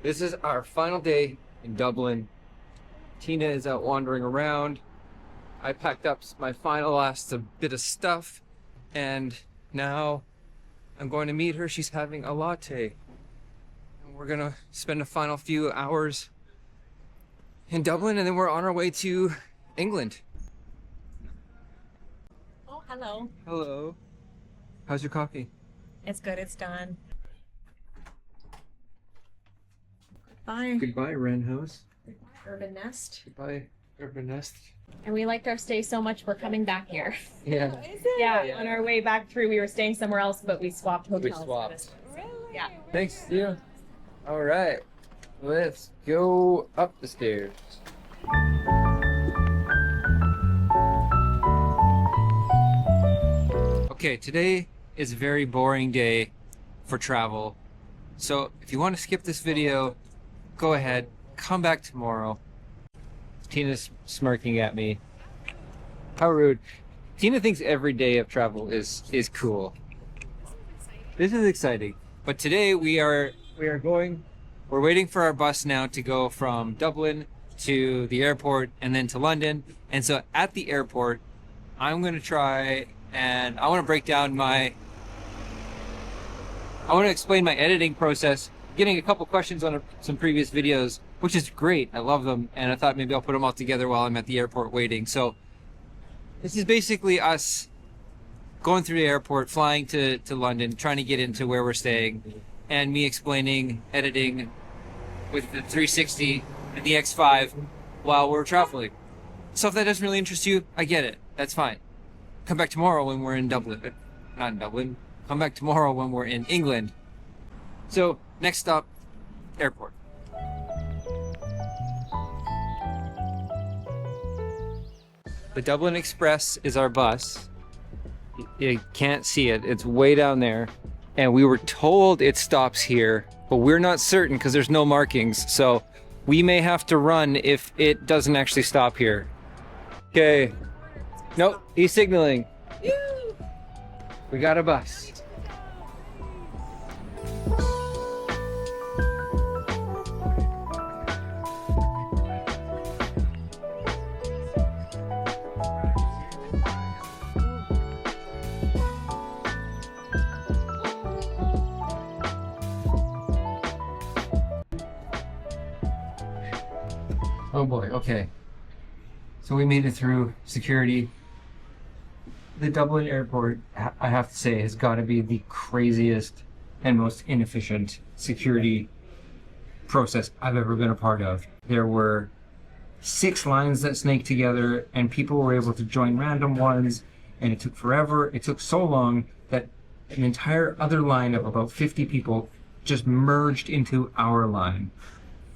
This is our final day in Dublin. Tina is out wandering around. I packed up my final last bit of stuff, and now I'm going to meet her. She's having a latte. And we're gonna spend the final few hours in Dublin, and then we're on our way to England. Oh, hello. Hello. How's your coffee? It's good, it's done. Bye. Goodbye, Wren House. Urban Nest. Goodbye, Urban Nest. And we liked our stay so much, we're coming back here. Yeah. Yeah, on our way back through, we were staying somewhere else, but we swapped hotels. We swapped. Yeah. Thanks, see you. All right, let's go up the stairs. Okay, today is a very boring day for travel. So if you want to skip this video, go ahead, come back tomorrow. Tina's smirking at me. How rude. Tina thinks every day of travel is cool. This is exciting. But today we're waiting for our bus now to go from Dublin to the airport and then to London. And so at the airport, I'm gonna try and I want to break down I want to explain my editing process, getting a couple questions on some previous videos, which is great. I love them, and I thought maybe I'll put them all together while I'm at the airport waiting. So this is basically us going through the airport, flying to London, trying to get into where we're staying, and me explaining editing with the 360 and the X5 while we're traveling. So if that doesn't really interest you, I get it. That's fine. Come back tomorrow when we're in Dublin. Not in Dublin. Come back tomorrow when we're in England. So, next stop, airport. The Dublin Express is our bus. You can't see it, it's way down there. And we were told it stops here, but we're not certain because there's no markings. So, we may have to run if it doesn't actually stop here. Okay. Nope, he's signaling. We got a bus. Oh boy, okay. So we made it through security. The Dublin airport, I have to say, has got to be the craziest and most inefficient security process I've ever been a part of. There were 6 lines that snaked together, and people were able to join random ones, and it took forever. It took so long that an entire other line of about 50 people just merged into our line.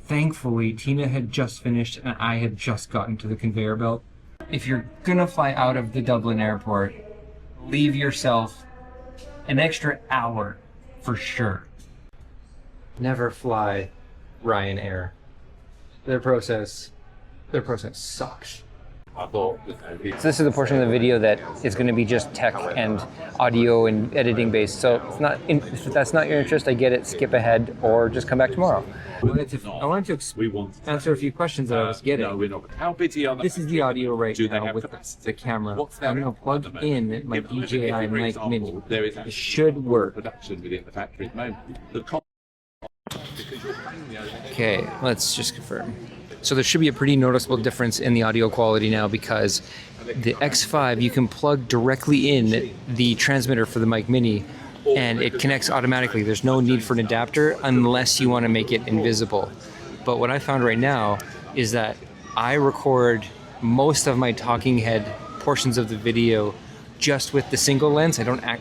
Thankfully, Tina had just finished and I had just gotten to the conveyor belt. If you're gonna fly out of the Dublin airport, leave yourself an extra hour for sure. Never fly Ryanair. Their process sucks. So this is the portion of the video that is going to be just tech and audio and editing based. So if that's not your interest, I get it. Skip ahead or just come back tomorrow. I wanted to answer a few questions that I was getting. This is the audio right now with the camera. I'm going to plug in my DJI Mic Mini. It should work. Okay, let's just confirm. So there should be a pretty noticeable difference in the audio quality now because the X5, you can plug directly in the transmitter for the Mic Mini and it connects automatically. There's no need for an adapter unless you want to make it invisible. But what I found right now is that I record most of my talking head portions of the video just with the single lens.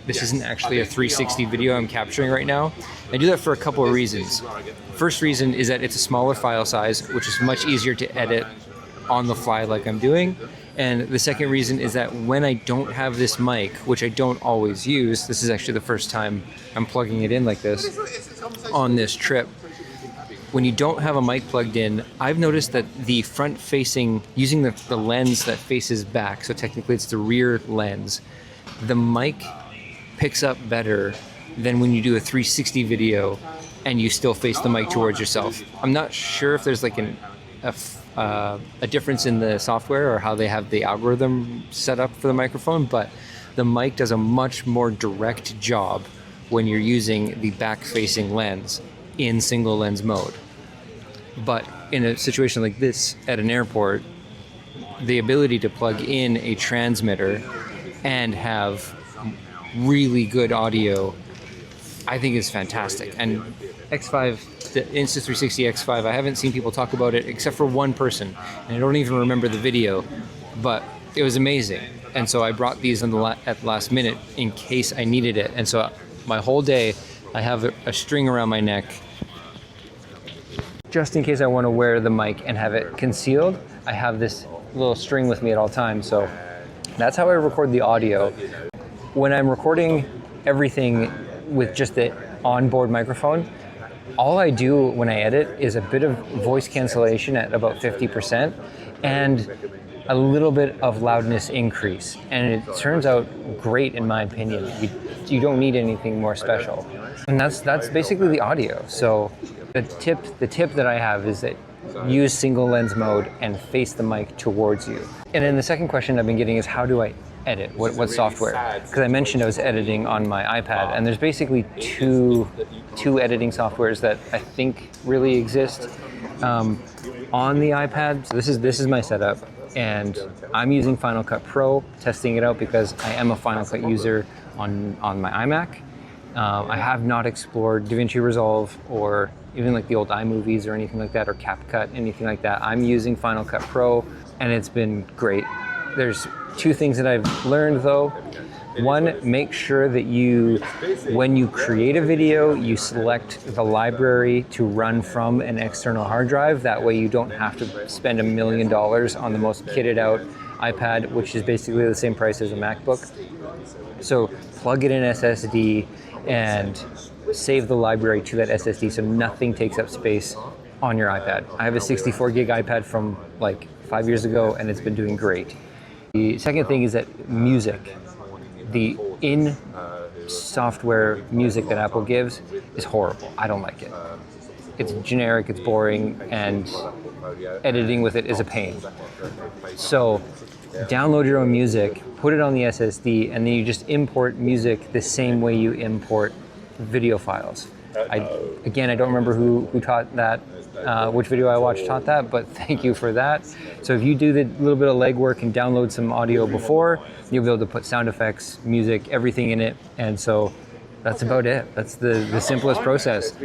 This isn't actually a 360 video I'm capturing right now. I do that for a couple of reasons. First reason is that it's a smaller file size, which is much easier to edit on the fly like I'm doing. And the second reason is that when I don't have this mic, which I don't always use, this is actually the first time I'm plugging it in like this on this trip. When you don't have a mic plugged in, I've noticed that the front facing, using the lens that faces back, so technically it's the rear lens, the mic picks up better than when you do a 360 video and you still face the mic towards yourself. I'm not sure if there's like a difference in the software or how they have the algorithm set up for the microphone, but the mic does a much more direct job when you're using the back-facing lens in single lens mode. But in a situation like this at an airport, the ability to plug in a transmitter and have really good audio, I think is fantastic. And X5, the Insta360 X5, I haven't seen people talk about it except for one person, and I don't even remember the video, but it was amazing. And so I brought these at the last minute in case I needed it. And so my whole day, I have a string around my neck just in case I want to wear the mic and have it concealed. I have this little string with me at all times. So that's how I record the audio. When I'm recording everything with just the onboard microphone, all I do when I edit is a bit of voice cancellation at about 50% and a little bit of loudness increase. And it turns out great in my opinion. You don't need anything more special. And that's basically the audio. So the tip that I have is that use single lens mode and face the mic towards you. And then the second question I've been getting is, how do I edit? What software? Because I mentioned I was editing on my iPad, and there's basically two editing softwares that I think really exist on the iPad. So this is my setup, and I'm using Final Cut Pro, testing it out because I am a Final Cut user on my iMac. I have not explored DaVinci Resolve or even like the old iMovies or anything like that, or CapCut, anything like that. I'm using Final Cut Pro, and it's been great. There's two things that I've learned though. One, make sure that when you create a video, you select the library to run from an external hard drive. That way you don't have to spend $1 million on the most kitted out iPad, which is basically the same price as a MacBook. So plug in an SSD and save the library to that SSD so nothing takes up space on your iPad. I have a 64 gig iPad from like 5 years ago, and it's been doing great. The second thing is that music, the in-software music that Apple gives is horrible. I don't like it. It's generic, it's boring, and editing with it is a pain. So download your own music, put it on the SSD, and then you just import music the same way you import video files. I don't remember who taught that, which video I watched taught that, but thank you for that. So if you do the little bit of legwork and download some audio before, you'll be able to put sound effects, music, everything in it. And so that's about it. That's the simplest process.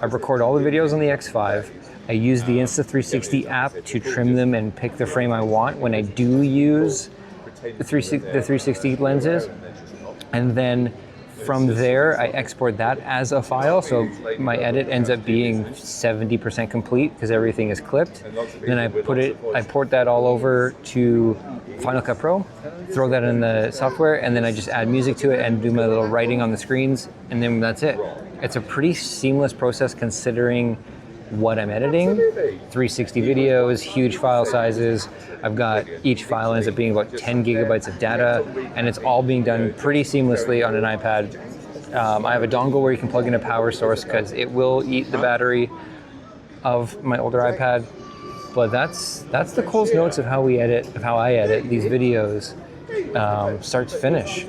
I record all the videos on the X5. I use the Insta360 app to trim them and pick the frame I want when I do use the 360 lenses. And then from there, I export that as a file, so my edit ends up being 70% complete because everything is clipped. Then I port that all over to Final Cut Pro, throw that in the software, and then I just add music to it and do my little writing on the screens, and then that's it. It's a pretty seamless process considering what I'm editing. 360 videos, huge file sizes. I've got each file ends up being about 10 gigabytes of data, and it's all being done pretty seamlessly on an iPad. I have a dongle where you can plug in a power source because it will eat the battery of my older iPad. But that's the Cole's Notes of how I edit these videos, start to finish.